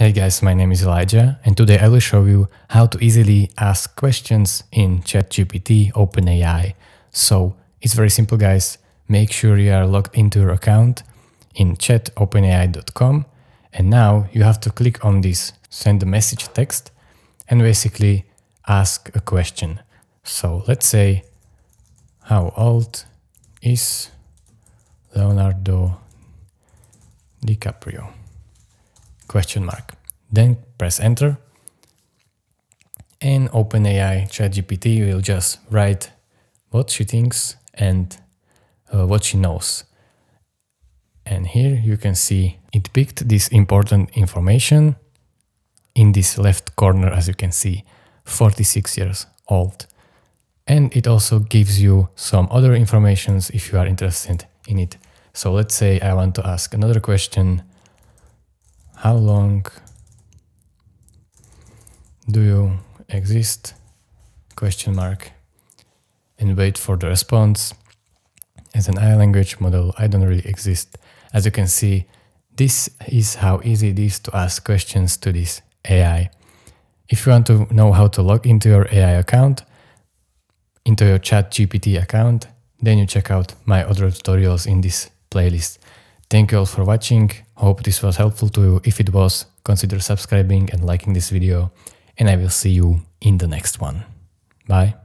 Hey guys, my name is Elijah and today I will show you how to easily ask questions in ChatGPT Openai. So it's very simple guys, make sure you are logged into your account in chatopenai.com and now you have to click on this send a message text and basically ask a question. So let's say, how old is Leonardo DiCaprio? Question mark. Then press enter and OpenAI ChatGPT will just write what she thinks and what she knows. And here you can see it picked this important information in this left corner, as you can see, 46 years old. And it also gives you some other informations if you are interested in it. So let's say I want to ask another question. How long do you exist? Question mark. And wait for the response. As an AI language model, I don't really exist. As you can see, this is how easy it is to ask questions to this AI. If you want to know how to log into your AI account, into your ChatGPT account, then you check out my other tutorials in this playlist. Thank you all for watching. Hope this was helpful to you. If it was, consider subscribing and liking this video, and I will see you in the next one. Bye.